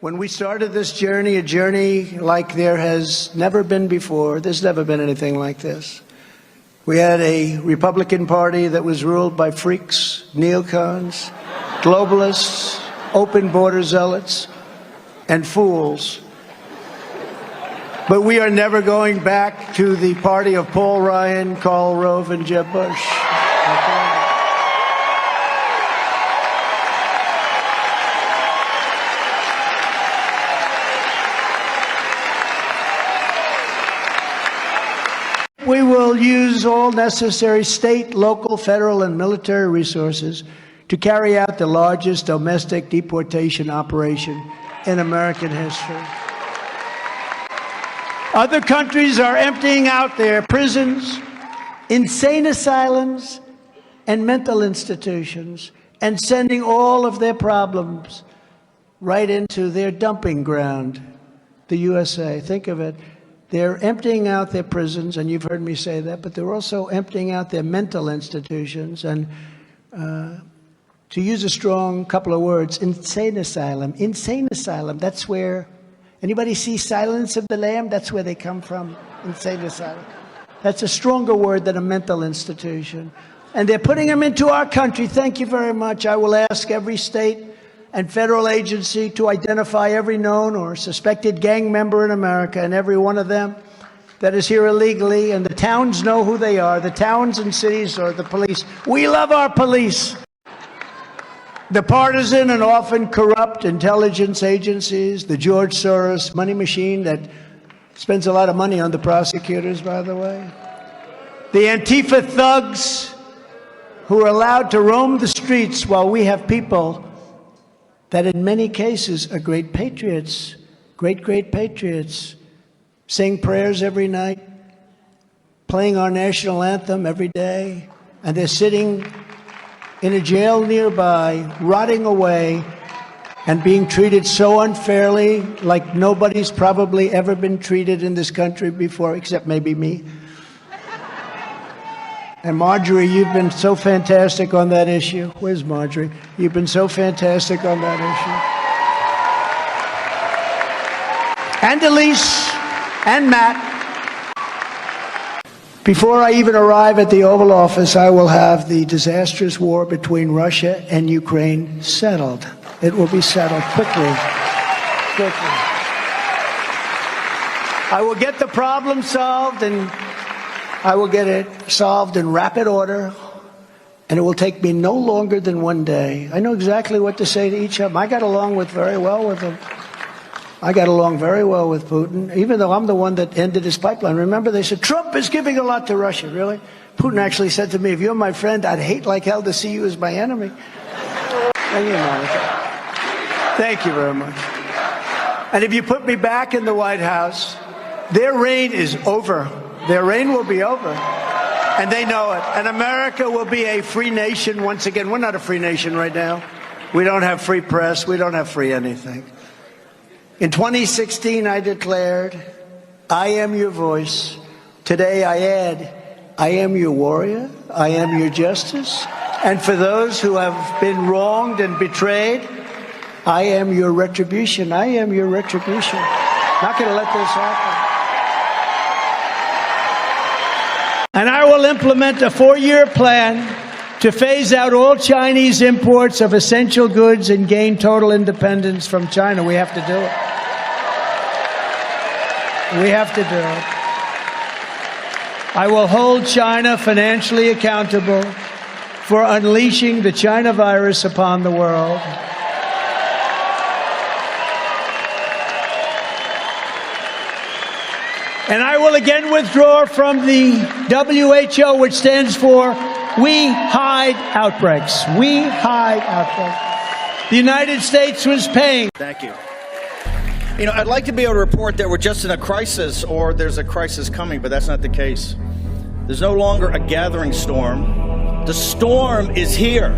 When we started this journey, a journey like there has never been before, there's never been anything like this. We had a Republican Party that was ruled by freaks, neocons, globalists, open border zealots, and fools. But we are never going back to the party of Paul Ryan, Karl Rove, and Jeb Bush. We will use all necessary state, local, federal, and military resources to carry out the largest domestic deportation operation in American history. Other countries are emptying out their prisons, insane asylums, and mental institutions, and sending all of their problems right into their dumping ground, the USA. Think of it. They're emptying out their prisons, and you've heard me say that, but they're also emptying out their mental institutions. And to use a strong couple of words, insane asylum. Insane asylum, that's where, anybody see Silence of the Lamb? That's where they come from, insane asylum. That's a stronger word than a mental institution. And they're putting them into our country. Thank you very much. I will ask every state and federal agency to identify every known or suspected gang member in America, and every one of them that is here illegally, and the towns know who they are. The towns and cities are the police. We love our police. The partisan and often corrupt intelligence agencies, the George Soros money machine that spends a lot of money on the prosecutors, by the way. The Antifa thugs who are allowed to roam the streets while we have people that in many cases are great patriots, great patriots, saying prayers every night, playing our national anthem every day, and they're sitting in a jail nearby, rotting away, and being treated so unfairly, like nobody's probably ever been treated in this country before, except maybe me. And Marjorie, you've been so fantastic on that issue. Where's Marjorie? You've been so fantastic on that issue. And Elise, and Matt. Before I even arrive at the Oval Office, I will have the disastrous war between Russia and Ukraine settled. It will be settled quickly. I will get the problem solved, and I will get it solved in rapid order, and it will take me no longer than one day. I know exactly what to say to each of them. I got along very well with them. I got along very well with Putin, even though I'm the one that ended his pipeline. Remember, they said, Trump is giving a lot to Russia. Really? Putin actually said to me, if you're my friend, I'd hate like hell to see you as my enemy. And you know it. Thank you very much. And if you put me back in the White House, their reign is over. Their reign will be over, and they know it. And America will be a free nation once again. We're not a free nation right now. We don't have free press. We don't have free anything. In 2016, I declared, I am your voice. Today, I add, I am your warrior. I am your justice. And for those who have been wronged and betrayed, I am your retribution. I am your retribution. Not going to let this happen. And I will implement a 4-year plan to phase out all Chinese imports of essential goods and gain total independence from China. We have to do it. We have to do it. I will hold China financially accountable for unleashing the China virus upon the world. And I will again withdraw from the WHO, which stands for We Hide Outbreaks. We hide outbreaks. The United States was paying. Thank you. You know, I'd like to be able to report that we're just in a crisis or there's a crisis coming, but that's not the case. There's no longer a gathering storm. The storm is here.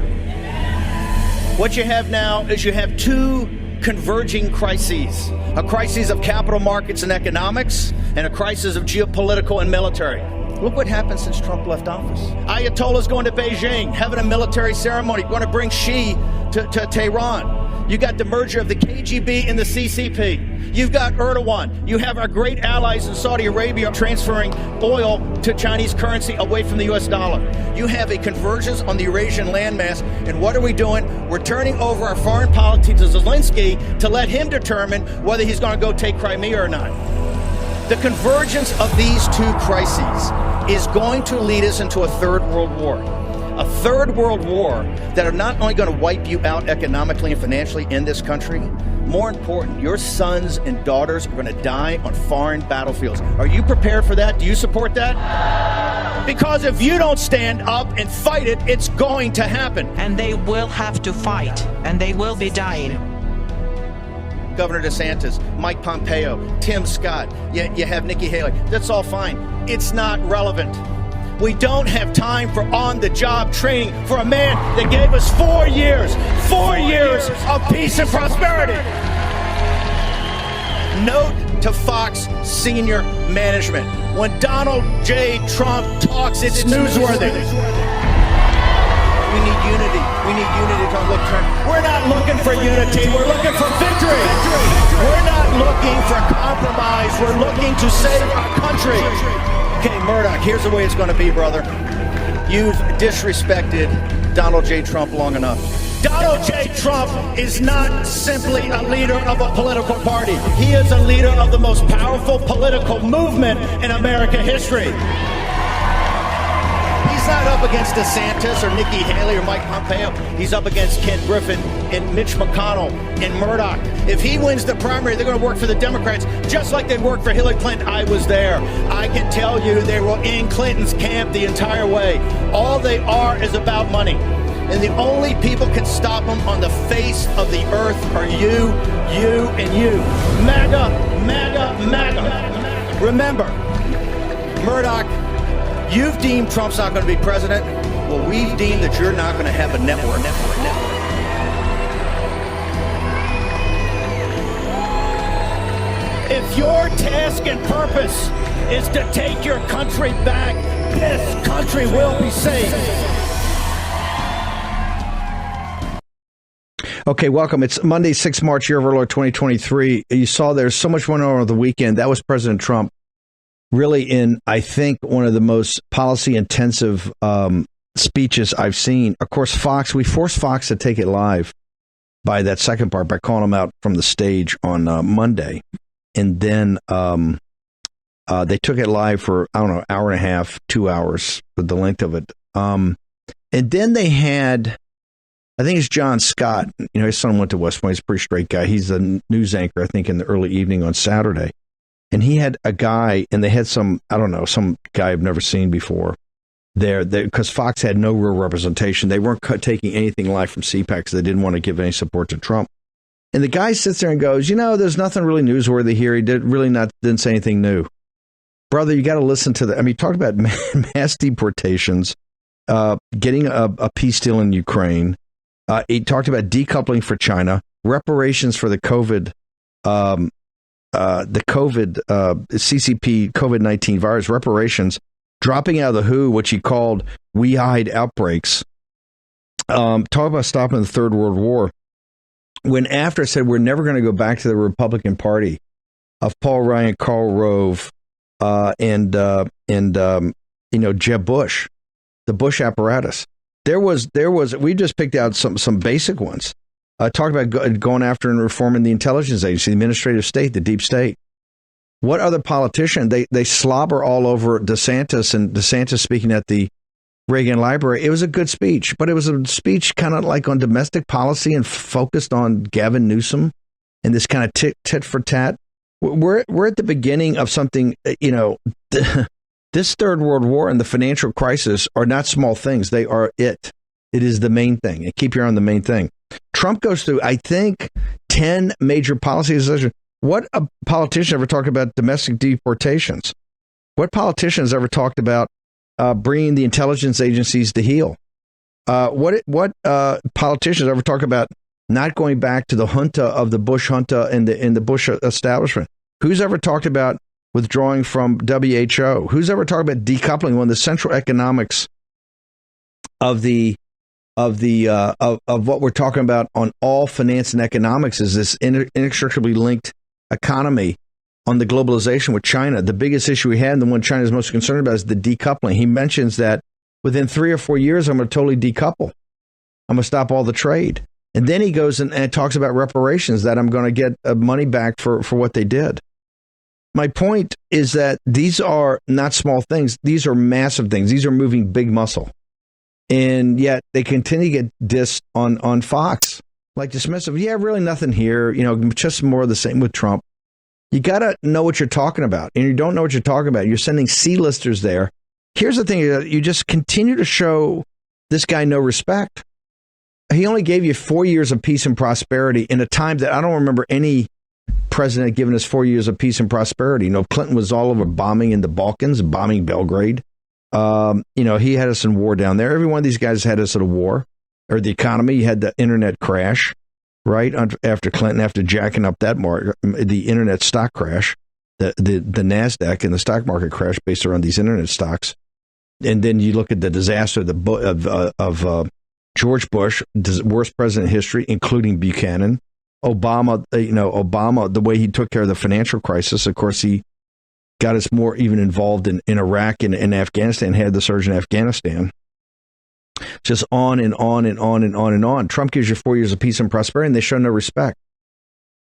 What you have now is you have two converging crises. A crisis of capital markets and economics, and a crisis of geopolitical and military. Look what happened since Trump left office. Ayatollah's going to Beijing, having a military ceremony, going to bring Xi to Tehran. You got the merger of the KGB and the CCP. You've got Erdogan. You have our great allies in Saudi Arabia transferring oil to Chinese currency away from the US dollar. You have a convergence on the Eurasian landmass. And what are we doing? We're turning over our foreign policy to Zelensky to let him determine whether he's going to go take Crimea or not. The convergence of these two crises is going to lead us into a third world war. A third world war that are not only going to wipe you out economically and financially in this country, more important, your sons and daughters are going to die on foreign battlefields. Are you prepared for that? Do you support that? Because if you don't stand up and fight it, it's going to happen. And they will have to fight, and they will be dying. Governor DeSantis, Mike Pompeo, Tim Scott, you have Nikki Haley. That's all fine. It's not relevant. We don't have time for on-the-job training for a man that gave us 4 years of peace and prosperity. Note to Fox senior management, when Donald J. Trump talks, it's newsworthy. We need unity. We need unity to look turn. We're not looking for unity. We're looking for victory. We're not looking for compromise. We're looking to save our country. Okay, Murdoch, here's the way it's going to be, brother. You've disrespected Donald J. Trump long enough. Donald J. Trump is not simply a leader of a political party. He is a leader of the most powerful political movement in American history. He's not up against DeSantis or Nikki Haley or Mike Pompeo. He's up against Ken Griffin and Mitch McConnell and Murdoch. If he wins the primary, they're going to work for the Democrats just like they worked for Hillary Clinton. I was there. I can tell you they were in Clinton's camp the entire way. All they are is about money. And the only people can stop them on the face of the earth are you, and you. MAGA, MAGA, MAGA. Remember, Murdoch, you've deemed Trump's not going to be president. Well, we deem that you're not going to have a network. If your task and purpose is to take your country back, this country will be saved. Okay, welcome. It's Monday, 6 March, year of our Lord 2023. You saw there's so much going on over the weekend. That was President Trump. Really in, I think, one of the most policy-intensive speeches I've seen. Of course, Fox, we forced Fox to take it live by that second part, by calling him out from the stage on Monday. And then they took it live for, I don't know, hour and a half, 2 hours, the length of it. And then they had, I think it's John Scott. You know, his son went to West Point. He's a pretty straight guy. He's a news anchor, I think, in the early evening on Saturday. And he had a guy, and they had some, I don't know, some guy I've never seen before there, because Fox had no real representation. They weren't taking anything live from CPAC because they didn't want to give any support to Trump. And the guy sits there and goes, you know, there's nothing really newsworthy here. He didn't say anything new. Brother, you got to listen to he talked about mass deportations, getting a peace deal in Ukraine. He talked about decoupling for China, reparations for the COVID CCP COVID-19 virus, reparations, dropping out of the WHO, which he called we hide outbreaks. Talk about stopping the Third World War. When after said we're never going to go back to the Republican Party of Paul Ryan, Karl Rove, and Jeb Bush, the Bush apparatus. There was we just picked out some basic ones. Talk about going after and reforming the intelligence agency, the administrative state, the deep state. What other politician? They slobber all over DeSantis, and DeSantis speaking at the Reagan Library. It was a good speech, but it was a speech kind of like on domestic policy and focused on Gavin Newsom and this kind of tit for tat. We're at the beginning of something, you know, this Third World War and the financial crisis are not small things. They are it. It is the main thing. And keep your eye on the main thing. Trump goes through, I think, 10 major policy decisions. What a politician ever talked about domestic deportations? What politician has ever talked about bringing the intelligence agencies to heel? What politicians ever talk about not going back to the junta of the Bush junta and the Bush establishment? Who's ever talked about withdrawing from WHO? Who's ever talked about decoupling, one of the central economics of the of the of what we're talking about on all finance and economics is this inextricably linked economy on the globalization with China. The biggest issue we had, and the one China is most concerned about, is the decoupling. He mentions that within 3 or 4 years, I'm going to totally decouple. I'm going to stop all the trade. And then he goes and talks about reparations, that I'm going to get money back for what they did. My point is that these are not small things. These are massive things. These are moving big muscle. And yet they continue to get dissed on Fox. Like dismissive. Yeah, really nothing here. Just more of the same with Trump. You got to know what you're talking about. And you don't know what you're talking about. You're sending C-listers there. Here's the thing. You just continue to show this guy no respect. He only gave you 4 years of peace and prosperity in a time that I don't remember any president giving us 4 years of peace and prosperity. Clinton was all over bombing in the Balkans, bombing Belgrade. He had us in war down there. Every one of these guys had us at a war. Or the economy, you had the internet crash. Right after Clinton, after jacking up that market, the internet stock crash, the NASDAQ and the stock market crash based around these internet stocks. And then you look at the disaster of George Bush, worst president in history, including Buchanan. Obama, the way he took care of the financial crisis. Of course, he got us more even involved in Iraq and Afghanistan, had the surge in Afghanistan. Just on and on and on and on and on. Trump gives you 4 years of peace and prosperity, and they show no respect.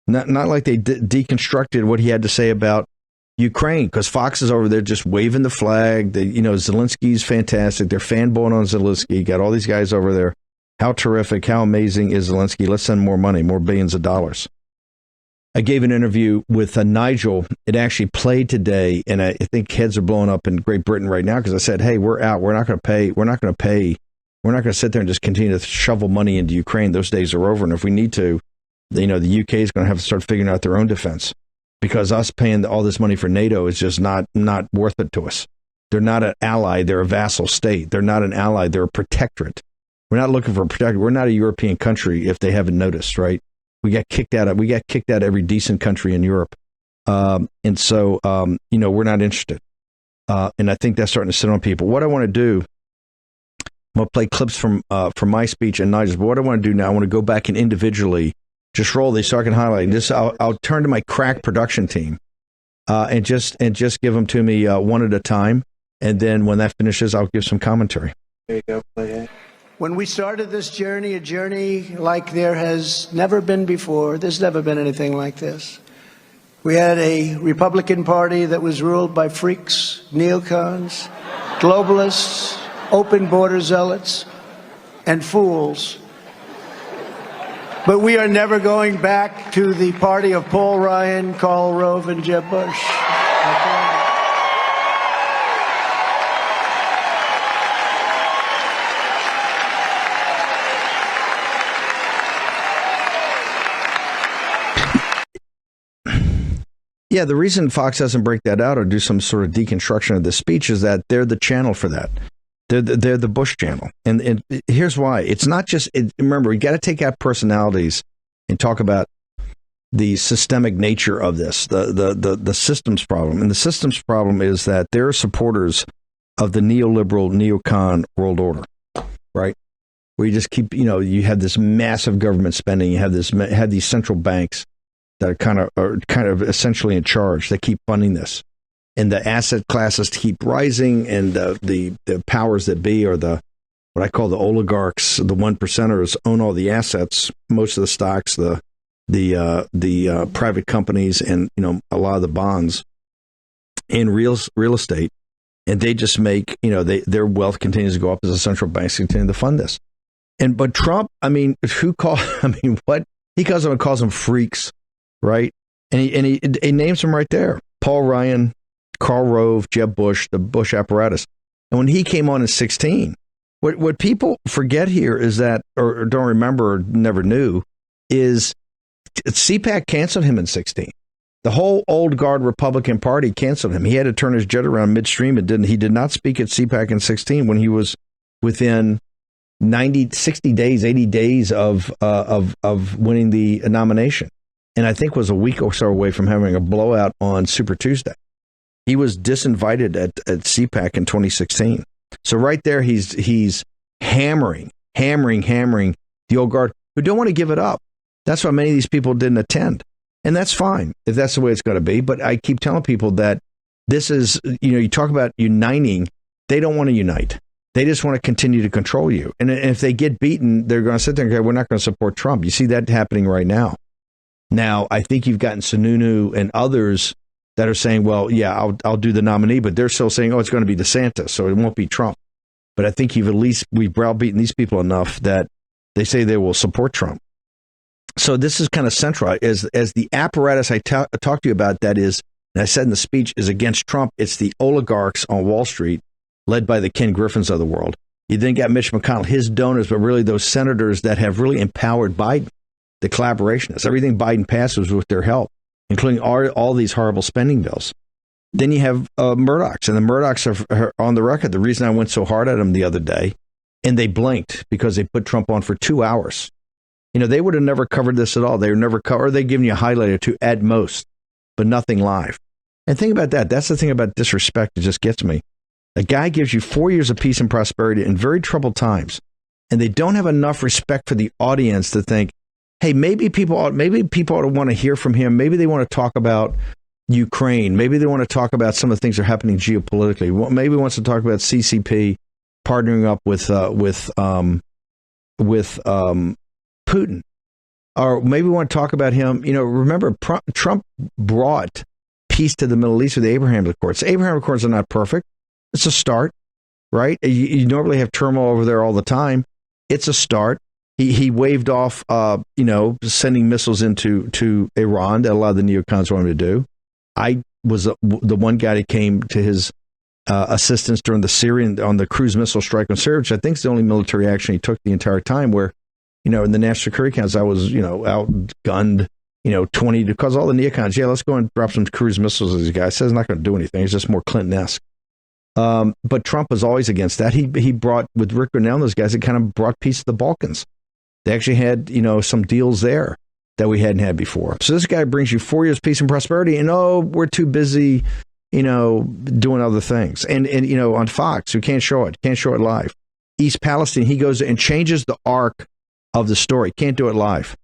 Not like they deconstructed what he had to say about Ukraine, because Fox is over there just waving the flag. Zelensky's fantastic. They're fanboying on Zelensky. Got all these guys over there. How terrific, how amazing is Zelensky? Let's send more money, more billions of dollars. I gave an interview with Nigel. It actually played today, and I think heads are blowing up in Great Britain right now because I said, hey, we're out. We're not going to pay. We're not going to sit there and just continue to shovel money into Ukraine. Those days are over. And if we need to, the UK is going to have to start figuring out their own defense, because us paying all this money for NATO is just not worth it to us. They're not an ally. They're a vassal state. They're not an ally. They're a protectorate. We're not looking for a protectorate. We're not a European country, if they haven't noticed, right? We got kicked out of every decent country in Europe. And so, we're not interested. And I think that's starting to sit on people. What I want to do, I'm going to play clips from my speech and Nigel's, but what I want to do now, I want to go back and individually just roll these so I can highlight this. I'll turn to my crack production team and just give them to me one at a time. And then when that finishes, I'll give some commentary. There you go. Play it. When we started this journey, a journey like there has never been before, there's never been anything like this. We had a Republican Party that was ruled by freaks, neocons, globalists, open border zealots, and fools. But we are never going back to the party of Paul Ryan, Karl Rove, and Jeb Bush. Yeah, the reason Fox doesn't break that out or do some sort of deconstruction of the speech is that they're the channel for that. They're the Bush channel. And here's why. It's not just, remember, we got to take out personalities and talk about the systemic nature of this, the systems problem. And the systems problem is that they're supporters of the neoliberal, neocon world order, right? Where you just keep, you have this massive government spending, you have these central banks that are kind of essentially in charge. They keep funding this, and the asset classes keep rising, and the powers that be, or what I call the oligarchs, the 1%ers, own all the assets, most of the stocks, the private companies, and a lot of the bonds and real estate, and they just make their wealth continues to go up as the central banks continue to fund this. But Trump, what he calls them freaks. Right, and he names them right there: Paul Ryan, Karl Rove, Jeb Bush, the Bush apparatus. And when he came on in 2016, what people forget here is that, or don't remember, or never knew, is CPAC canceled him in 2016. The whole old guard Republican Party canceled him. He had to turn his jet around midstream. He did not speak at CPAC in 2016 when he was within 60 days, 80 days of winning the nomination. And I think was a week or so away from having a blowout on Super Tuesday. He was disinvited at CPAC in 2016. So right there, he's hammering hammering the old guard who don't want to give it up. That's why many of these people didn't attend. And that's fine if that's the way it's going to be. But I keep telling people that this is, you talk about uniting. They don't want to unite. They just want to continue to control you. And if they get beaten, they're going to sit there and go, we're not going to support Trump. You see that happening right now. Now, I think you've gotten Sununu and others that are saying, well, yeah, I'll do the nominee, but they're still saying, oh, it's going to be DeSantis, so it won't be Trump. But I think we've browbeaten these people enough that they say they will support Trump. So this is kind of central. As the apparatus I talked to you about, that is, and I said in the speech, is against Trump, it's the oligarchs on Wall Street, led by the Ken Griffins of the world. You then got Mitch McConnell, his donors, but really those senators that have really empowered Biden, the collaborationists. Everything Biden passed was with their help, including all these horrible spending bills. Then you have Murdochs, and the Murdochs are on the record. The reason I went so hard at them the other day, and they blinked because they put Trump on for 2 hours. They would have never covered this at all. They were never covered. They giving you a highlight or two at most, but nothing live. And think about that. That's the thing about disrespect. It just gets me. A guy gives you 4 years of peace and prosperity in very troubled times, and they don't have enough respect for the audience to think, hey, maybe people ought to want to hear from him. Maybe they want to talk about Ukraine. Maybe they want to talk about some of the things that are happening geopolitically. Maybe he wants to talk about CCP partnering up with Putin. Or maybe we want to talk about him. Remember, Trump brought peace to the Middle East with the Abraham Accords. The Abraham Accords are not perfect. It's a start, right? You normally have turmoil over there all the time. It's a start. He waved off, sending missiles into Iran that a lot of the neocons wanted to do. I was the one guy that came to his assistance during on the cruise missile strike on Syria, which I think is the only military action he took the entire time, where, in the National Security Council, I was, outgunned, 20, because all the neocons, yeah, let's go and drop some cruise missiles at these guys. Says not going to do anything. It's just more Clinton-esque. But Trump was always against that. He brought, with Rick Grenell and those guys, it kind of brought peace to the Balkans. They actually had, some deals there that we hadn't had before. So this guy brings you 4 years peace and prosperity, and we're too busy, doing other things. And on Fox, we can't show it live. East Palestine, he goes and changes the arc of the story. Can't do it live.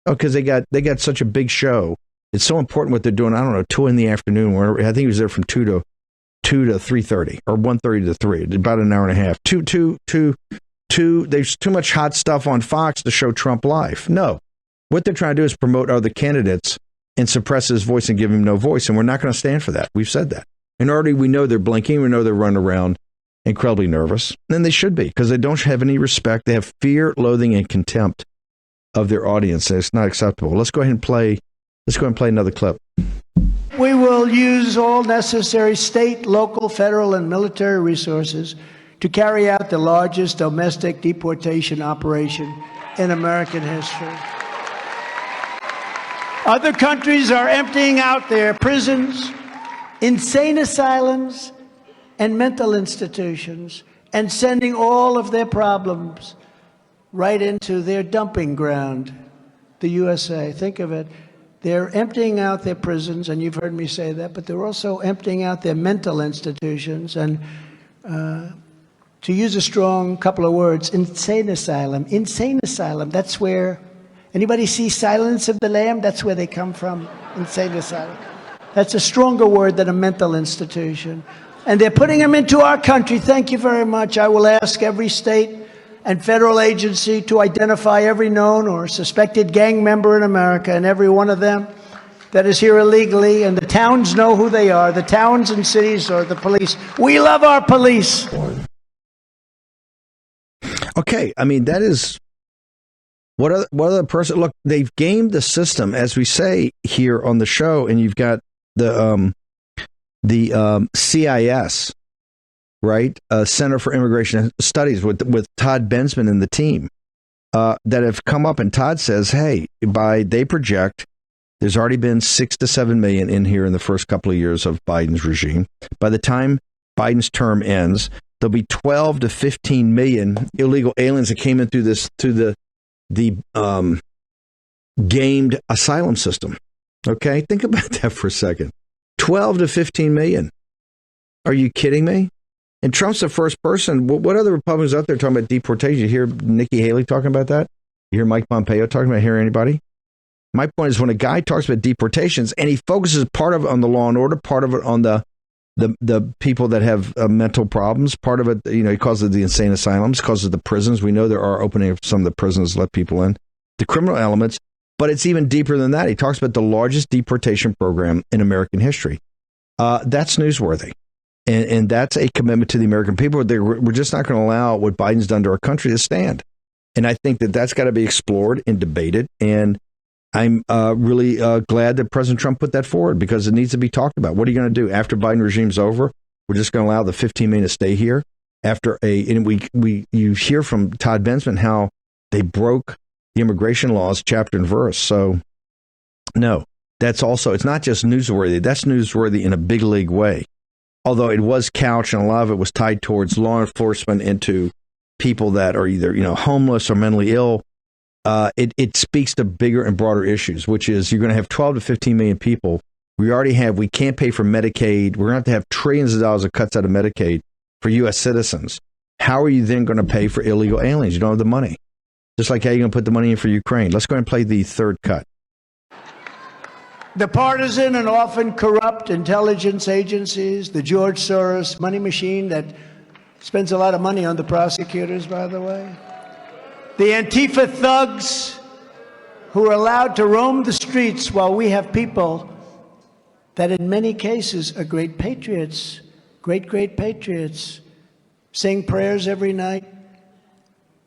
Oh, because they got such a big show. It's so important what they're doing. I don't know, 2 in the afternoon. Where I think he was there from 2 to 3:30 or 1:30 to 3, about an hour and a half. There's too much hot stuff on Fox to show Trump live. No, what they're trying to do is promote other candidates and suppress his voice and give him no voice. And we're not going to stand for that. We've said that. And already we know they're blinking. We know they're running around incredibly nervous. And they should be, because they don't have any respect. They have fear, loathing, and contempt of their audience. And it's not acceptable. Let's go ahead and play another clip. We will use all necessary state, local, federal, and military resources to carry out the largest domestic deportation operation in American history. Other countries are emptying out their prisons, insane asylums, and mental institutions, and sending all of their problems right into their dumping ground, the USA. Think of it. They're emptying out their prisons, and you've heard me say that, but they're also emptying out their mental institutions. And to use a strong couple of words, insane asylum, that's where, anybody see Silence of the Lamb? That's where they come from, insane asylum. That's a stronger word than a mental institution. And they're putting them into our country. Thank you very much. I will ask every state and federal agency to identify every known or suspected gang member in America, and every one of them that is here illegally, and the towns know who they are, the towns and cities, or the police. We love our police. Okay, I mean, that is what other person. Look, they've gamed the system, as we say here on the show, and you've got the CIS, right? Center for Immigration Studies with Todd Bensman and the team that have come up, and Todd says, hey, they project there's already been 6 to 7 million in here in the first couple of years of Biden's regime. By the time Biden's term ends, there'll be 12 to 15 million illegal aliens that came in through the gamed asylum system. Okay, think about that for a second. 12 to 15 million. Are you kidding me? And Trump's the first person. What other Republicans out there talking about deportation? You hear Nikki Haley talking about that? You hear Mike Pompeo talking about it? Hear anybody? My point is when a guy talks about deportations and he focuses part of it on the law and order, part of it on the people that have mental problems, part of it, he calls it the insane asylums, calls it the prisons. We know there are opening of some of the prisons to let people in, the criminal elements, but it's even deeper than that. He talks about the largest deportation program in American history. That's newsworthy. And that's a commitment to the American people. We're just not going to allow what Biden's done to our country to stand. And I think that that's got to be explored and debated. And I'm really glad that President Trump put that forward because it needs to be talked about. What are you going to do after Biden regime's over? We're just going to allow the 15 million to stay here you hear from Todd Bensman how they broke the immigration laws chapter and verse. So no, it's not just newsworthy. That's newsworthy in a big league way. Although it was couched and a lot of it was tied towards law enforcement into people that are either, homeless or mentally ill. It speaks to bigger and broader issues, which is you're going to have 12 to 15 million people. We can't pay for Medicaid. We're going to have trillions of dollars of cuts out of Medicaid for U.S. citizens. How are you then going to pay for illegal aliens? You don't have the money. Just like how you're going to put the money in for Ukraine. Let's go ahead and play the third cut. The partisan and often corrupt intelligence agencies, the George Soros money machine that spends a lot of money on the prosecutors, by the way. The Antifa thugs who are allowed to roam the streets while we have people that in many cases are great patriots, great patriots, saying prayers every night,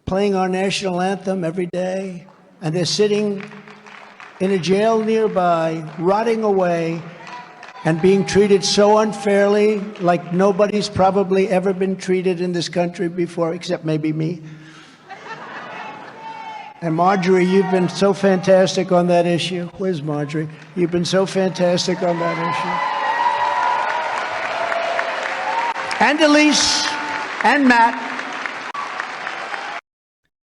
playing our national anthem every day, and they're sitting in a jail nearby, rotting away, and being treated so unfairly, like nobody's probably ever been treated in this country before, except maybe me. And Marjorie, you've been so fantastic on that issue. Where's Marjorie? You've been so fantastic on that issue. And Elise, and Matt.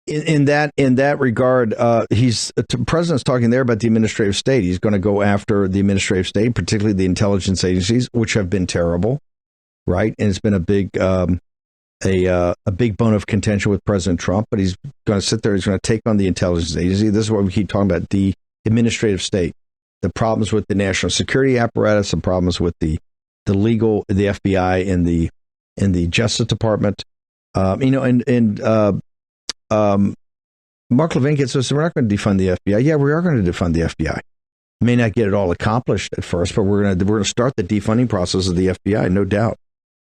In that regard, the president's talking there about the administrative state. He's going to go after the administrative state, particularly the intelligence agencies, which have been terrible, right? And it's been a big bone of contention with President Trump. But he's going to sit there. He's going to take on the intelligence agency. This is what we keep talking about: the administrative state, the problems with the national security apparatus, the problems with the legal, the FBI, and the Justice Department. Mark Levin gets us, we're not going to defund the FBI. Yeah, we are going to defund the FBI. May not get it all accomplished at first, but we're going to start the defunding process of the FBI, no doubt.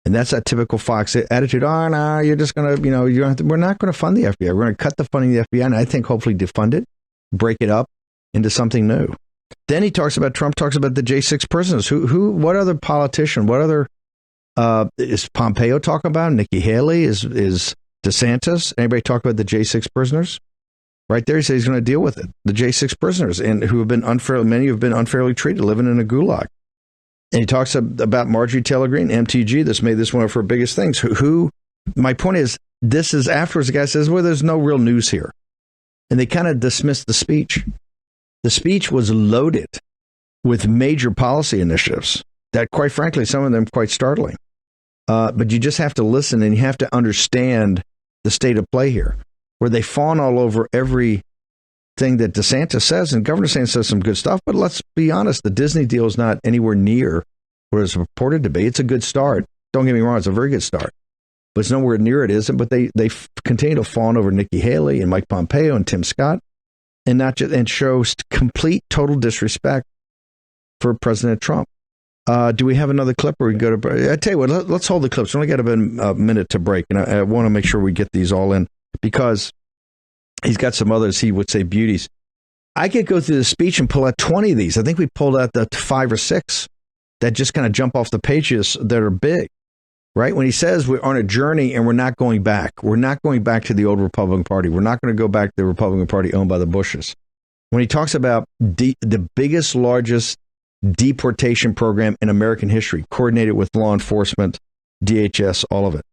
And that's that typical Fox attitude. Oh, no, you're just going to, we're not going to fund the FBI. We're going to cut the funding of the FBI, and I think hopefully defund it, break it up into something new. Then Trump talks about the J6 prisoners. What other politician, is Pompeo talking about? Nikki Haley? Is DeSantis? Anybody talk about the J6 prisoners? Right there, he says he's going to deal with it. The J6 prisoners, and many have been unfairly treated, living in a gulag. And he talks about Marjorie Taylor Greene, MTG. This made this one of her biggest things. My point is, this is afterwards. The guy says, well, there's no real news here. And they kind of dismissed the speech. The speech was loaded with major policy initiatives that, quite frankly, some of them quite startling. But you just have to listen and you have to understand the state of play here, where they fawn all over everything that DeSantis says. And Governor DeSantis says some good stuff, but let's be honest, the Disney deal is not anywhere near what it's reported to be. It's a good start. Don't get me wrong, it's a very good start. But it's nowhere near it isn't. But they continue to fawn over Nikki Haley and Mike Pompeo and Tim Scott and show complete, total disrespect for President Trump. Do we have another clip or we can go to... I tell you what, let's hold the clips. We only got about a minute to break, and I want to make sure we get these all in because he's got some others, he would say, beauties. I could go through the speech and pull out 20 of these. I think we pulled out the 5 or 6 that just kind of jump off the pages that are big, right? When he says we're on a journey and we're not going back. We're not going back to the old Republican Party. We're not going to go back to the Republican Party owned by the Bushes. When he talks about the biggest, largest deportation program in American history, coordinated with law enforcement, DHS, all of it.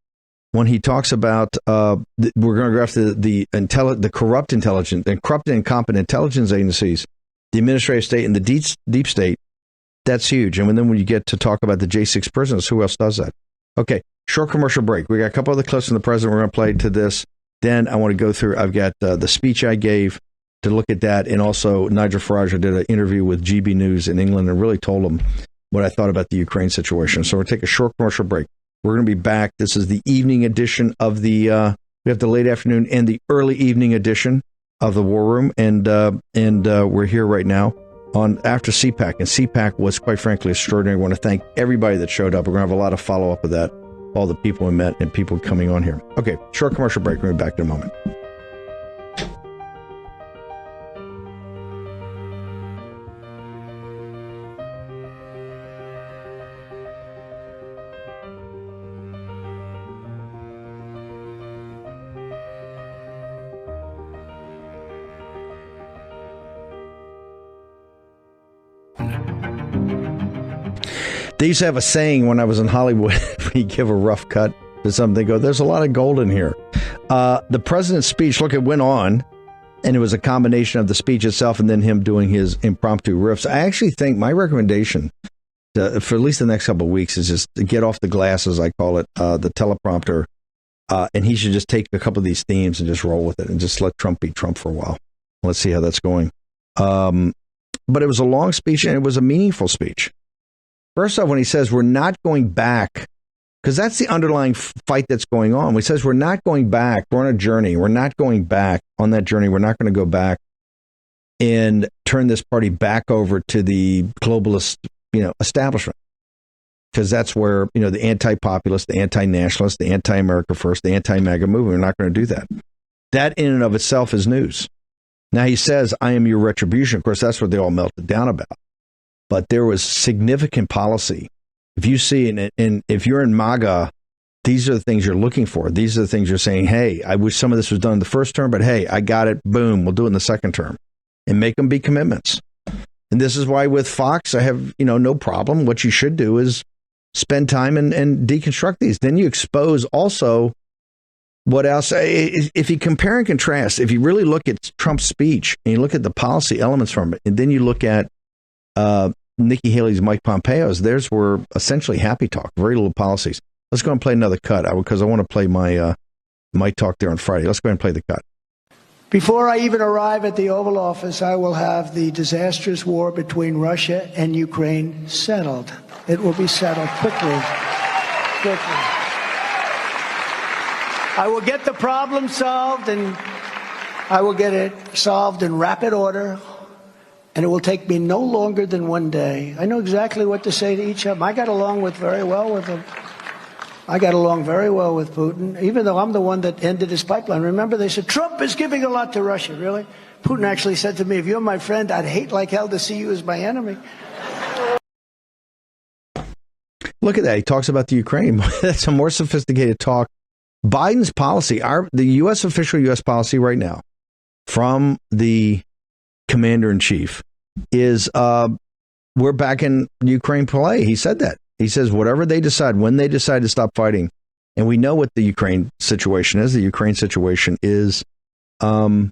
When he talks about we're going to go after the corrupt intelligence and corrupt and incompetent intelligence agencies, the administrative state and the deep state, that's huge. And then when you get to talk about the J6 prisoners, who else does that? Okay, Short commercial break. We got a couple other clips from the president we're going to play to this. Then I want to go through, I've got the speech I gave to look at that, and also Nigel Farage. I did an interview with GB News in England and really told them what I thought about the Ukraine situation. So we'll take a short commercial break. We're going to be back. This is the evening edition of we have the late afternoon and the early evening edition of the War Room, and we're here right now on after CPAC, and CPAC was quite frankly extraordinary. I want to thank everybody that showed up. We're going to have a lot of follow-up with that, all the people we met and people coming on here. Okay, short commercial break. We'll be back in a moment. They used to have a saying when I was in Hollywood, when you give a rough cut to something, they go, there's a lot of gold in here. The president's speech, look, it went on, and it was a combination of the speech itself and then him doing his impromptu riffs. I actually think my recommendation for at least the next couple of weeks is just to get off the glass, as I call it, the teleprompter, and he should just take a couple of these themes and just roll with it and just let Trump be Trump for a while. Let's see how that's going. But it was a long speech, and it was a meaningful speech. First off, when he says we're not going back, because that's the underlying fight that's going on. When he says we're not going back, we're on a journey, we're not going back on that journey, we're not going to go back and turn this party back over to the globalist, establishment. Because that's where, the anti-populist, the anti-nationalist, the anti-America First, the anti-MAGA movement, we're not going to do that. That in and of itself is news. Now he says, I am your retribution. Of course, that's what they all melted down about. But there was significant policy. If you see, and if you're in MAGA, these are the things you're looking for. These are the things you're saying, hey, I wish some of this was done in the first term, but hey, I got it. Boom, we'll do it in the second term. And make them be commitments. And this is why with Fox, I have, no problem. What you should do is spend time and deconstruct these. Then you expose also what else. If you compare and contrast, if you really look at Trump's speech and you look at the policy elements from it, and then you look at Nikki Haley's, Mike Pompeo's, theirs were essentially happy talk, very little policies. Let's go and play another cut because I want to play my talk there on Friday. Let's go ahead and play the cut. Before I even arrive at the Oval Office, I will have the disastrous war between Russia and Ukraine settled. It will be settled quickly. I will get the problem solved, and I will get it solved in rapid order. And it will take me no longer than one day. I know exactly what to say to each of them. I got along very well with them. I got along very well with Putin, even though I'm the one that ended his pipeline. Remember, they said, Trump is giving a lot to Russia. Really? Putin actually said to me, if you're my friend, I'd hate like hell to see you as my enemy. Look at that. He talks about the Ukraine. That's a more sophisticated talk. Biden's policy, the U.S. official U.S. policy right now from the commander-in-chief is we're back in Ukraine play. He said that. He says whatever they decide, when they decide to stop fighting, and we know what the Ukraine situation is. The Ukraine situation is to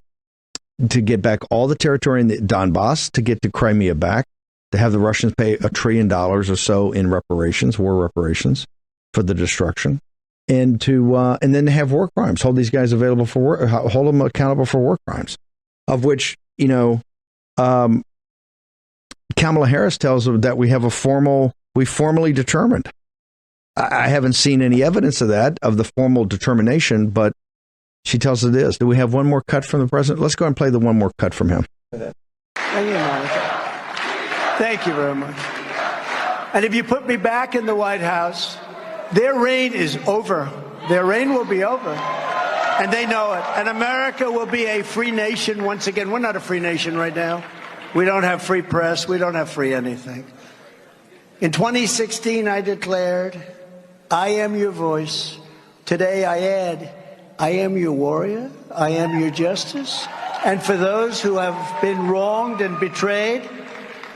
get back all the territory in the Donbass, to get to Crimea back, to have the Russians pay $1 trillion or so in reparations, war reparations for the destruction, and then to have war crimes. Hold these guys available for work, hold them accountable for war crimes, of which Kamala Harris tells them that we formally determined. I haven't seen any evidence of that, of the formal determination, but she tells us it is. Do we have one more cut from the president? Let's go and play the one more cut from him. Thank you, Monica. Thank you very much. And if you put me back in the White House, their reign is over. Their reign will be over. And they know it. And America will be a free nation once again. We're not a free nation right now. We don't have free press. We don't have free anything. In 2016, I declared, I am your voice. Today, I add, I am your warrior. I am your justice. And for those who have been wronged and betrayed,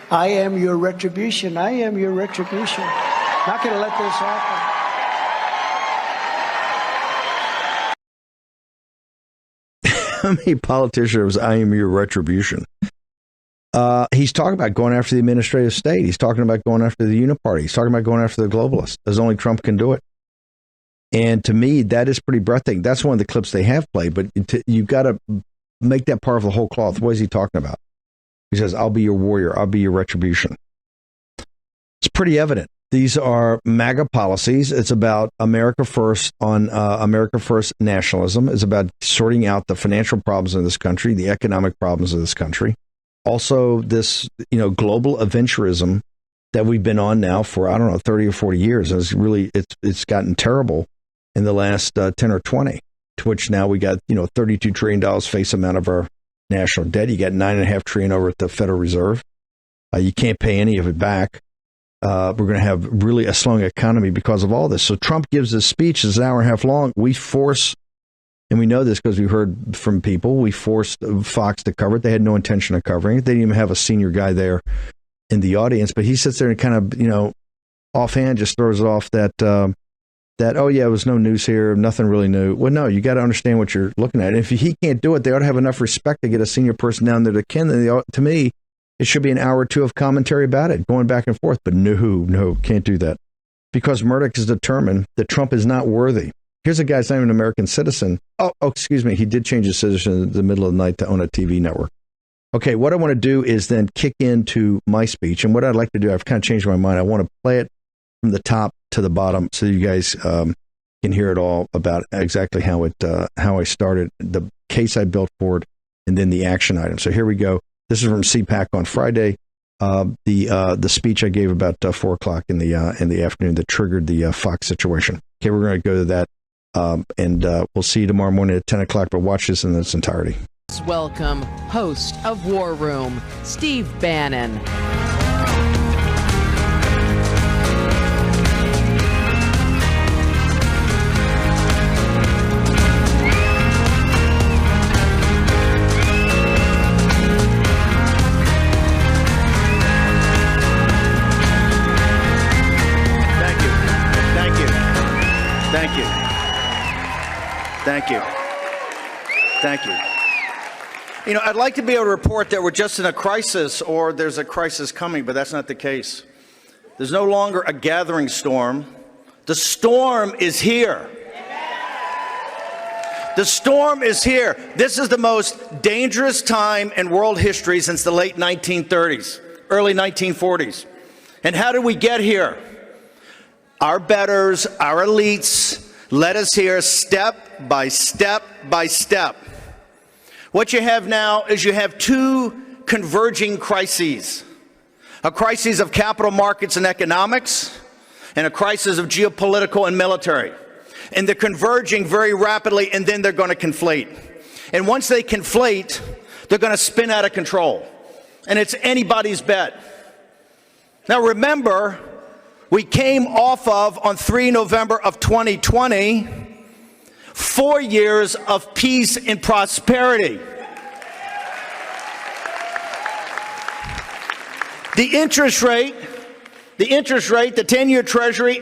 I am your retribution. I am your retribution. Not going to let this happen. How many politicians, I am your retribution? He's talking about going after the administrative state. He's talking about going after the uniparty. He's talking about going after the globalists, as only Trump can do it. And to me, that is pretty breathtaking. That's one of the clips they have played, but you've got to make that part of the whole cloth. What is he talking about? He says, I'll be your warrior. I'll be your retribution. It's pretty evident. These are MAGA policies. It's about America First on America First nationalism. It's about sorting out the financial problems of this country, the economic problems of this country. Also, this global adventurism that we've been on now for, 30 or 40 years. It's gotten terrible in the last 10 or 20, to which now we got, $32 trillion face amount of our national debt. You got $9.5 trillion over at the Federal Reserve. You can't pay any of it back. We're going to have really a slowing economy because of all this. So Trump gives this speech, it's an hour and a half long. We force, and we know this because we heard from people, we forced Fox to cover it. They had no intention of covering it. They didn't even have a senior guy there in the audience, but he sits there and kind of, offhand just throws it off that, oh yeah, it was no news here, nothing really new. Well, no, you got to understand what you're looking at. And if he can't do it, they ought to have enough respect to get a senior person down there to ken. To me, it should be an hour or two of commentary about it, going back and forth. But no, can't do that. Because Murdoch is determined that Trump is not worthy. Here's a guy who's not even an American citizen. Oh, excuse me. He did change his citizenship in the middle of the night to own a TV network. Okay, what I want to do is then kick into my speech. And what I'd like to do, I've kind of changed my mind. I want to play it from the top to the bottom so you guys can hear it all about exactly how I started, the case I built for it, and then the action item. So here we go. This is from CPAC on Friday. The speech I gave about 4 o'clock in the afternoon that triggered the Fox situation. Okay, we're going to go to that, and we'll see you tomorrow morning at 10 o'clock. But watch this in its entirety. Welcome, host of War Room, Steve Bannon. Thank you. I'd like to be able to report that we're just in a crisis or there's a crisis coming, but that's not the case. There's no longer a gathering storm. The storm is here. The storm is here. This is the most dangerous time in world history since the late 1930s, early 1940s. And how did we get here? Our betters, our elites, led us here step by step by step. What you have now is you have two converging crises. A crisis of capital markets and economics, and a crisis of geopolitical and military. And they're converging very rapidly, and then they're going to conflate. And once they conflate, they're going to spin out of control. And it's anybody's bet. Now remember, we came off of, on 3 November of 2020, 4 years of peace and prosperity. The interest rate, the 10-year Treasury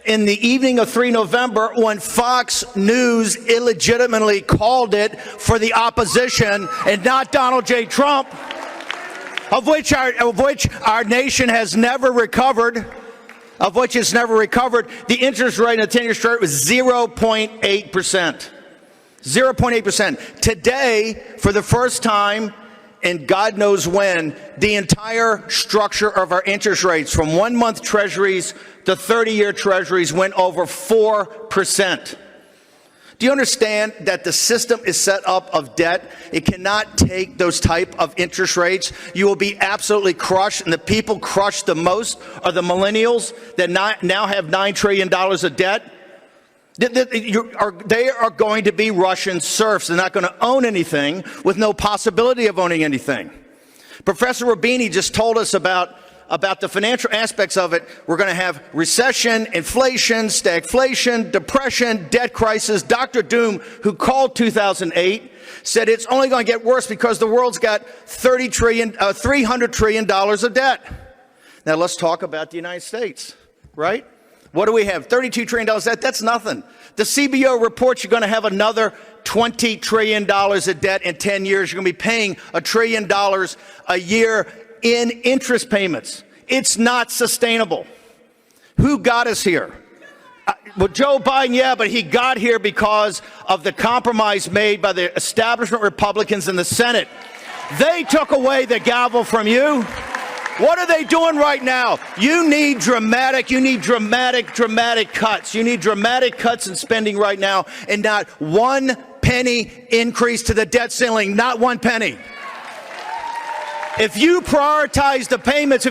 in the evening of 3 November, when Fox News illegitimately called it for the opposition and not Donald J. Trump, of which our nation has never recovered. The interest rate in the 10-year Treasury was 0.8%. 0.8%. Today, for the first time, and God knows when, the entire structure of our interest rates from 1-month Treasuries to 30-year Treasuries went over 4%. Do you understand that the system is set up of debt? It cannot take those type of interest rates. You will be absolutely crushed, and the people crushed the most are the millennials that now have $9 trillion of debt. They are going to be Russian serfs. They're not going to own anything with no possibility of owning anything. Professor Rubini just told us about the financial aspects of it. We're going to have recession, inflation, stagflation, depression, debt crisis. Dr. Doom, who called 2008, said it's only going to get worse because the world's got $300 trillion of debt. Now let's talk about the United States, right? What do we have? $32 trillion debt? That's nothing. The CBO reports you're going to have another $20 trillion of debt in 10 years. You're going to be paying $1 trillion a year in interest payments. It's not sustainable. Who got us here? Well, Joe Biden, yeah, but he got here because of the compromise made by the establishment Republicans in the Senate. They took away the gavel from you. What are they doing right now? You need dramatic cuts. You need dramatic cuts in spending right now, and not one penny increase to the debt ceiling, not one penny. If you prioritize the payments,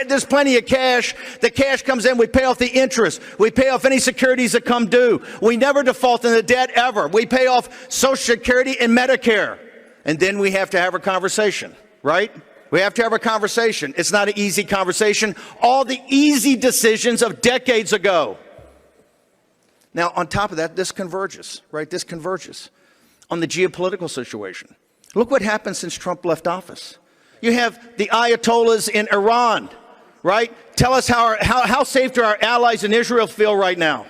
there's plenty of cash. The cash comes in, we pay off the interest. We pay off any securities that come due. We never default in the debt ever. We pay off Social Security and Medicare. And then we have to have a conversation, right? We have to have a conversation. It's not an easy conversation. All the easy decisions of decades ago. Now, on top of that, this converges, right? This converges on the geopolitical situation. Look what happened since Trump left office. You have the Ayatollahs in Iran, right? Tell us how safe do our allies in Israel feel right now?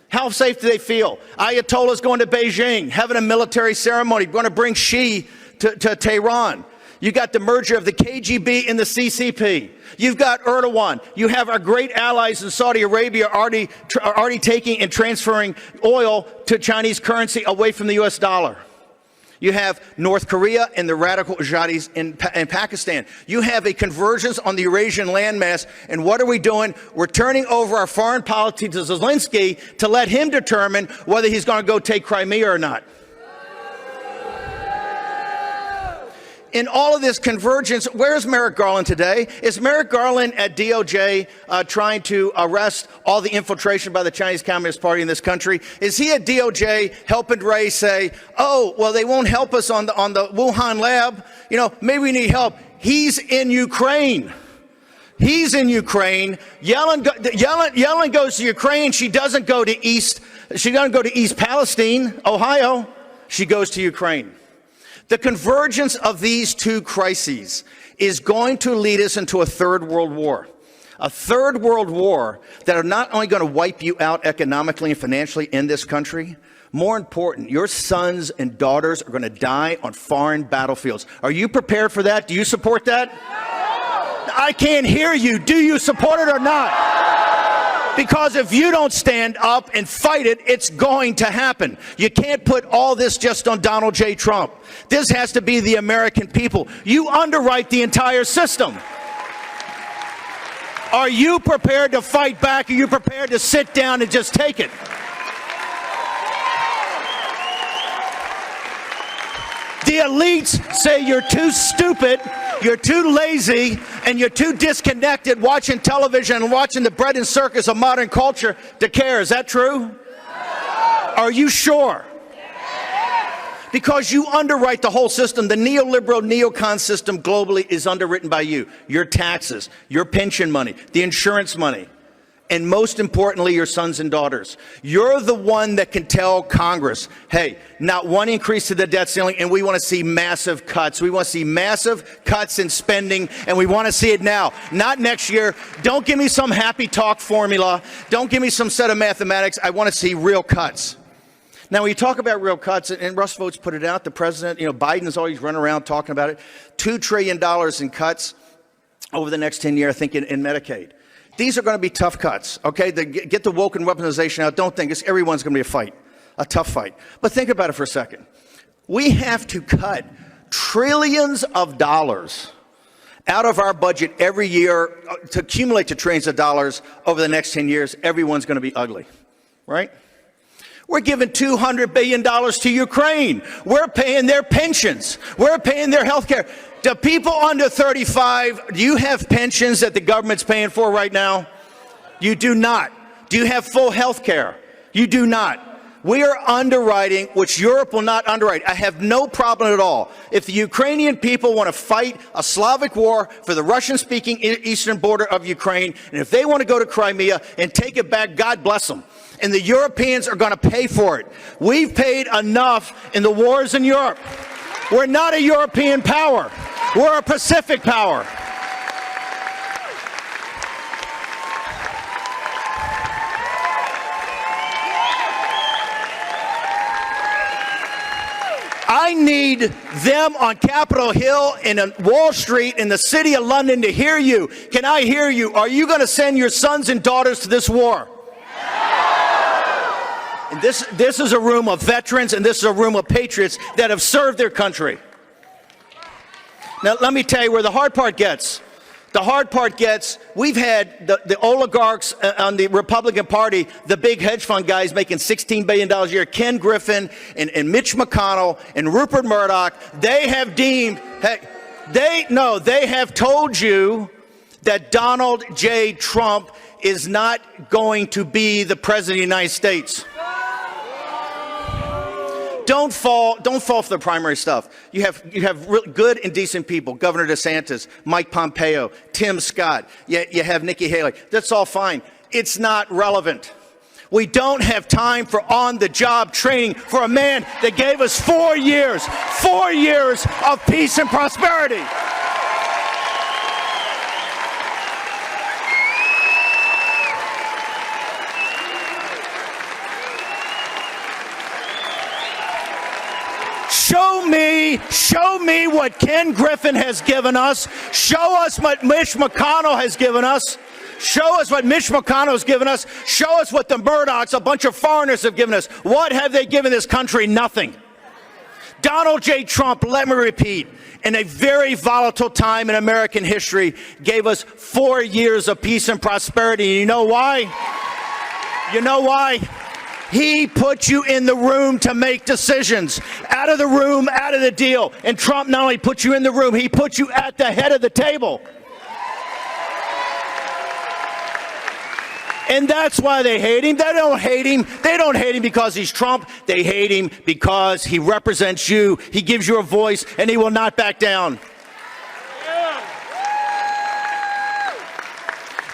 How safe do they feel? Ayatollahs going to Beijing, having a military ceremony, going to bring Xi to Tehran. You got the merger of the KGB and the CCP. You've got Erdogan. You have our great allies in Saudi Arabia already taking and transferring oil to Chinese currency away from the U.S. dollar. You have North Korea and the radical jihadis in Pakistan. You have a convergence on the Eurasian landmass. And what are we doing? We're turning over our foreign policy to Zelensky to let him determine whether he's going to go take Crimea or not. In all of this convergence, where's Merrick Garland today? Is Merrick Garland at DOJ trying to arrest all the infiltration by the Chinese Communist Party in this country? Is he at DOJ helping Ray say, oh, well, they won't help us on the Wuhan lab. You know, maybe we need help. He's in Ukraine. He's in Ukraine. Yellen goes to Ukraine. She doesn't go to East Palestine, Ohio. She goes to Ukraine. The convergence of these two crises is going to lead us into a third world war. A third world war that are not only going to wipe you out economically and financially in this country, more important, your sons and daughters are going to die on foreign battlefields. Are you prepared for that? Do you support that? No. I can't hear you. Do you support it or not? Because if you don't stand up and fight it, it's going to happen. You can't put all this just on Donald J. Trump. This has to be the American people. You underwrite the entire system. Are you prepared to fight back? Are you prepared to sit down and just take it? The elites say you're too stupid, you're too lazy, and you're too disconnected watching television and watching the bread and circus of modern culture to care. Is that true? No. Are you sure? Because you underwrite the whole system. The neoliberal neocon system globally is underwritten by you. Your taxes, your pension money, the insurance money, and most importantly, your sons and daughters. You're the one that can tell Congress, hey, not one increase to the debt ceiling, and we want to see massive cuts. We want to see massive cuts in spending, and we want to see it now, not next year. Don't give me some happy talk formula. Don't give me some set of mathematics. I want to see real cuts. Now, when you talk about real cuts, and Russ Votes put it out, the president, Biden is always running around talking about it, $2 trillion in cuts over the next 10 years, I think, in Medicaid. These are going to be tough cuts, okay? Get the woke and weaponization out. Don't think everyone's going to be a fight, a tough fight. But think about it for a second. We have to cut trillions of dollars out of our budget every year to accumulate to trillions of dollars over the next 10 years. Everyone's going to be ugly, right? We're giving $200 billion to Ukraine. We're paying their pensions. We're paying their health care. Do people under 35, do you have pensions that the government's paying for right now? You do not. Do you have full health care? You do not. We are underwriting, which Europe will not underwrite. I have no problem at all. If the Ukrainian people want to fight a Slavic war for the Russian-speaking eastern border of Ukraine, and if they want to go to Crimea and take it back, God bless them. And the Europeans are going to pay for it. We've paid enough in the wars in Europe. We're not a European power. We're a Pacific power. I I need them on Capitol Hill and on Wall Street in the city of London to hear you. Can I hear you? Are you going to send your sons and daughters to this war? And this is a room of veterans, and this is a room of patriots that have served their country. Now, let me tell you where the hard part gets. The hard part gets, we've had the oligarchs on the Republican Party, the big hedge fund guys making $16 billion a year, Ken Griffin and Mitch McConnell and Rupert Murdoch. They have deemed, they have told you that Donald J. Trump is not going to be the president of the United States. Don't fall for the primary stuff. You have real good and decent people. Governor DeSantis, Mike Pompeo, Tim Scott. You have Nikki Haley. That's all fine. It's not relevant. We don't have time for on-the-job training for a man that gave us 4 years of peace and prosperity. Show me what Ken Griffin has given us. Show us what Mitch McConnell has given us. Show us what Mitch McConnell has given us. Show us what the Murdochs, a bunch of foreigners, have given us. What have they given this country? Nothing. Donald J. Trump, let me repeat, in a very volatile time in American history, gave us 4 years of peace and prosperity. And you know why? You know why? He put you in the room to make decisions. Out of the room, out of the deal. And Trump not only put you in the room, he put you at the head of the table. And that's why they hate him. They don't hate him. They don't hate him because he's Trump. They hate him because he represents you. He gives you a voice, and he will not back down.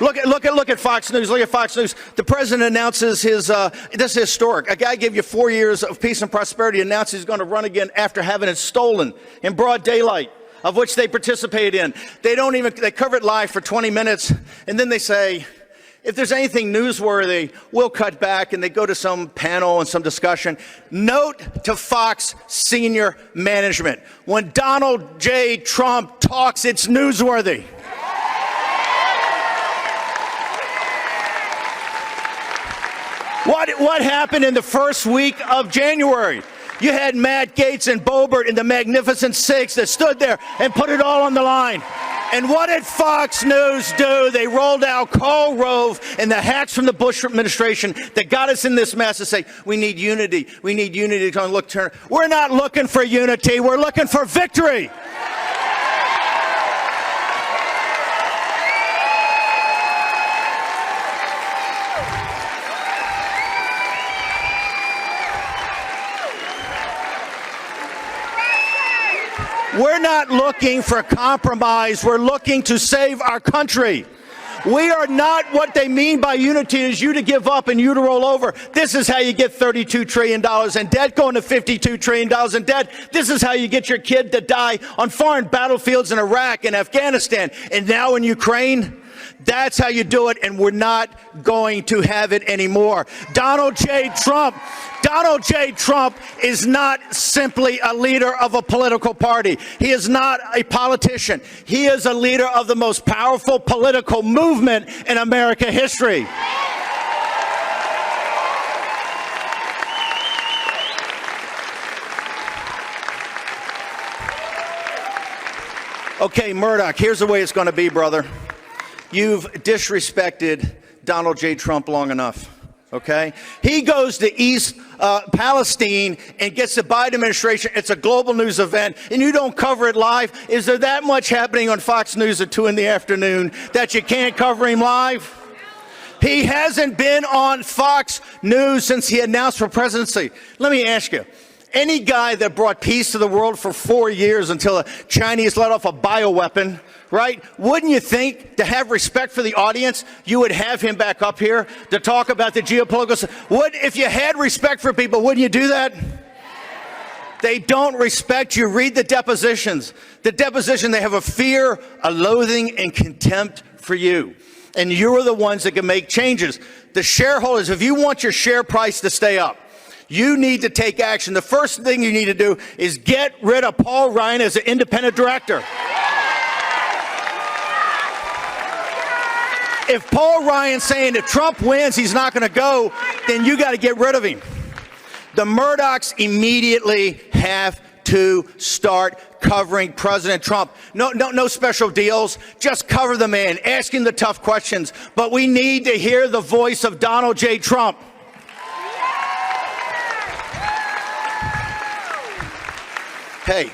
Look at Fox News. Look at Fox News. The president announces his, this is historic. A guy gave you 4 years of peace and prosperity, announces he's going to run again after having it stolen in broad daylight, of which they participated in. They cover it live for 20 minutes, and then they say, if there's anything newsworthy, we'll cut back, and they go to some panel and some discussion. Note to Fox senior management, when Donald J. Trump talks, it's newsworthy. What happened in the first week of January? You had Matt Gaetz and Boebert and the Magnificent Six that stood there and put it all on the line. And what did Fox News do? They rolled out Karl Rove and the hacks from the Bush administration that got us in this mess to say, we need unity. We need unity. We're not looking for unity. We're looking for victory. We're not looking for compromise. We're looking to save our country. We are not, what they mean by unity is you to give up and you to roll over. This is how you get $32 trillion in debt, going to $52 trillion in debt. This is how you get your kid to die on foreign battlefields in Iraq and Afghanistan and now in Ukraine. That's how you do it, and we're not going to have it anymore. Donald J. Trump is not simply a leader of a political party. He is not a politician. He is a leader of the most powerful political movement in American history. Okay, Murdoch, here's the way it's going to be, brother. You've disrespected Donald J. Trump long enough, okay? He goes to East Palestine and gets the Biden administration. It's a global news event, and you don't cover it live. Is there that much happening on Fox News at 2 in the afternoon that you can't cover him live? He hasn't been on Fox News since he announced for presidency. Let me ask you. Any guy that brought peace to the world for 4 years until the Chinese let off a bioweapon, right? Wouldn't you think, to have respect for the audience, you would have him back up here to talk about the geopolitical? If you had respect for people, wouldn't you do that? They don't respect you. Read the depositions. The deposition, they have a fear, a loathing, and contempt for you. And you're the ones that can make changes. The shareholders, if you want your share price to stay up, You need to take action. The first thing you need to do is get rid of Paul Ryan as an independent director. If Paul Ryan's saying if Trump wins, he's not going to go, then you got to get rid of him. The Murdochs immediately have to start covering President Trump. No special deals. Just cover the man, asking the tough questions. But we need to hear the voice of Donald J. Trump. Hey,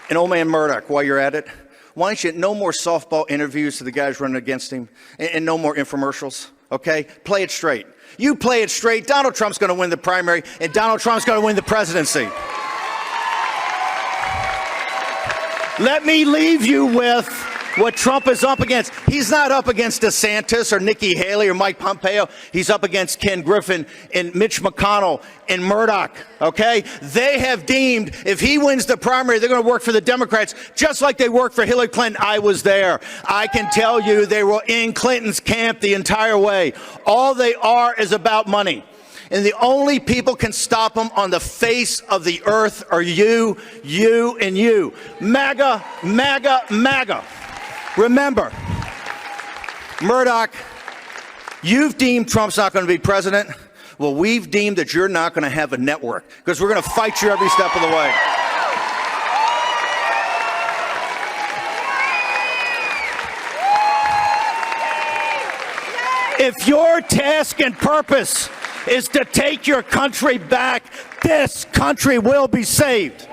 and old man Murdoch, while you're at it, why don't you no more softball interviews to the guys running against him and no more infomercials, okay? Play it straight. You play it straight, Donald Trump's going to win the primary and Donald Trump's going to win the presidency. Let me leave you with what Trump is up against. He's not up against DeSantis or Nikki Haley or Mike Pompeo. He's up against Ken Griffin and Mitch McConnell and Murdoch, okay? They have deemed if he wins the primary, they're going to work for the Democrats just like they worked for Hillary Clinton. I was there. I can tell you they were in Clinton's camp the entire way. All they are is about money. And the only people can stop them on the face of the earth are you, and you. MAGA, MAGA, MAGA. Remember, Murdoch, you've deemed Trump's not going to be president. Well, we've deemed that you're not going to have a network because we're going to fight you every step of the way. If your task and purpose is to take your country back, this country will be saved.